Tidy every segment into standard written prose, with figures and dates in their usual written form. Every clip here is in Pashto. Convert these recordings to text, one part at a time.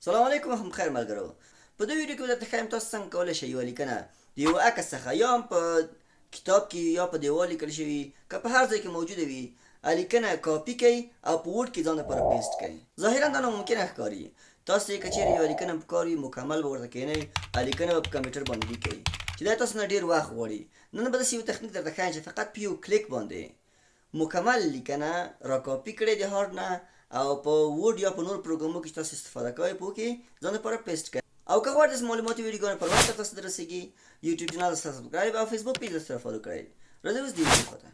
سلام علیکم هم خیر ملګرو. په دې ویډیو کې به درته ښایم تاسو څنګه کولی شئ یوه لیکنه د یوه عکس څخه یا هم په کتاب کې یا په دیوال لیکل شوي که په هر ځای کې موجوده وي لیکنه کاپی کوئ او په وورډ کې ځان لپاره پیسټ کوئ. ظاهرا دا ناممکنه ښکاري. تاسې که چیرې یوه لیکنه پکار وي مکمل به ورته کښېنئ لیکنه به په کمپیوټر باندې لیکئ چې دا تاسو نه ډېر وخت غواړي. نن به داسې یو تخنیک درته ښایم چې فقط په یو کلیک باندې مکمل لیکنه را کاپی کړئ د هارډ نه او په وورډ یا په نور پروګرامونو کې چې تاسو استفاده کوئ په کې ځان لپاره پیسټ کړئ. او که غواړئ داسې معلوماتي ویډیوګانې پر وخت تاسو ته رسیږي یوټیوب چینل سره سبسکرایب او فیسبوک پیج سره فالو کړئ. راځئ اوس دې ویډیو خواته.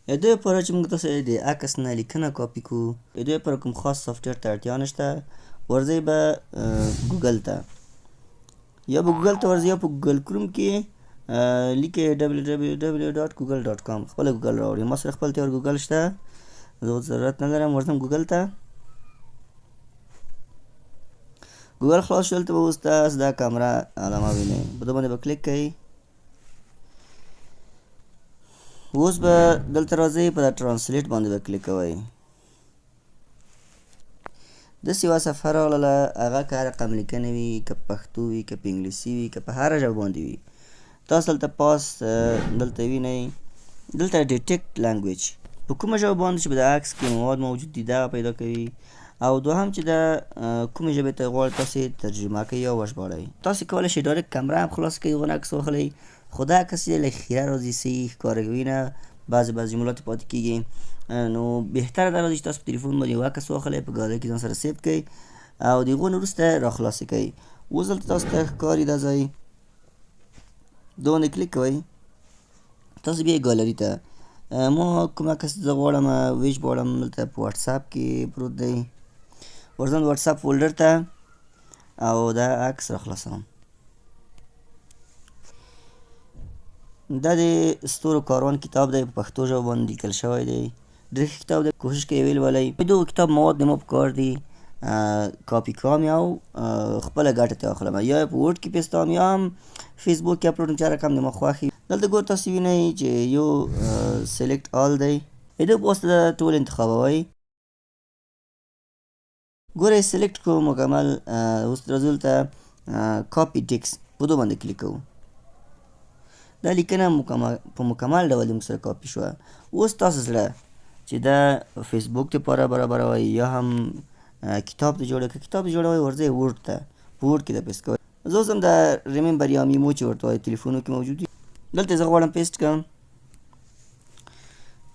د دې لپاره چې موږ تاسو د عکس نه لیکنه کاپي کړو د دې لپاره کوم خاص سافټویر ته اړتیا نشته. ورځئ به ګوګل ته یا به ګوګل ته ورځئ یا په ګوګل کروم کې لیکئ www.google.com خپله ګوګل راوړئ. ما سره خپل تیار ګوګل شته زه اوس ضرورت نه لرم. ورځم ګوګل ته. ګوګل خلاص شو. دلته به اوس تاسو دا کامره علامه وینئ په دې باندې به کلیک کوئ. اوس به دلته راځئ په دا ټرانسلیټ باندې به کلیک کوئ. داسې یوه صفحه راغله هغه که هر رقم لیکنه وي که پښتو وي که په انګلیسي وي که په هره ژبه باندې وي. تاسو دلته پاس دلته وینئ دلته ډیټیکټ لانګویج په کومه ژبه باندې چې په د عکس کې مواد موجود دي دغه پیدا کوي او دوهم چې د کومې ژبې ته غواړئ تاسې ترجمه کوئ یا وژباړئ. تاسې کولی شئ ډایرکټ کمره هم خلاص کړئ هغه عکس واخلئ خو دا عکس یې لږ خیره راځي صحیح ښکاروي نه بعضې جملات پاتې کېږي. نو بهتره دا راځي چې تاسو په تلیفون باندې یو عکس واخلئ په ګالرۍ کې ځان سره سیف کړئ او د هغو نه وروسته راخلاصې کړئ. اوس دلته تاسو ته ښکاري دا ځای دا باندې کلیک کوئ. تاسو بیا ګالري ته ما کوم عکس زه غواړم ویج غواړم دلته په واتساپ کې پروت دی. ورځم واتساپ فولډر ته او دا عکس راخلاصوم. دا د ستورو کاروان کتاب دی په پښتو ژبه باندې لیکل شوی دی. ډېر ښه کتاب دی کوشش کوئ ویلولئ. د دغو کتاب مواد د ما په کار دي کاپي کوم او خپله ګټه ترې اخلم یا په وورډ کې پیسټوم یا هم فیسبوک کې اپلوډ چې هر رقم د ما خوښي. دلته ګور تاسو وینئ چې یو سلیکټ آل دی د دې په واسطه ټول انتخابوئ. ګورئ سلیکټ کړو مکمل. اوس راځو دلته کاپي ټیکس په دو باندې کلیک کوو. دا لیکنه په مکمل ډول موږ سره کاپي شوه. اوس تاسو زړه چې دا فیسبوک دپاره برابروئ یا هم کتاب ته جوړوئ. که کتاب ته جوړوئ ورځئ وورډ ته په وورډ کې د پیسټ کوئ. زه اوس هم د ریممبر یا میمو چې ورته وایي تلیفونو کې موجود وي دلته زه غواړم پیسټ کړم.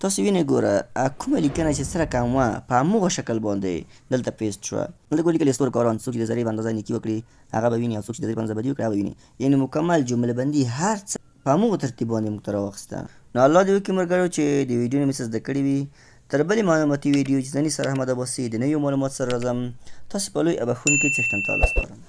تاسو وینئ ګوره کومه لیکنه چې څه رقم وه په همغه شکل باندې دلته پیسټ شوه. دلته ګورئ لیکلي ستورو کاروان څوک چې د ذرې په اندازه نیکي وکړي هغه به ویني او څوک چې د ذرې په اندازه بدي وکړي هغه به ویني. یعنې مکمل جمله بندي هر څه په همغه ترتیب باندې موږ ته راواخیسته. نو الله دې وکړي ملګرو چې د ویډیو نه مې څه زده کړي وي. تر بلې معلوماتي ویډیو چې زه نثاراحمد عباسی د نویو معلوماتو سره راځم تاسې په لوی بخښونکي څښتن تعالی سپارم.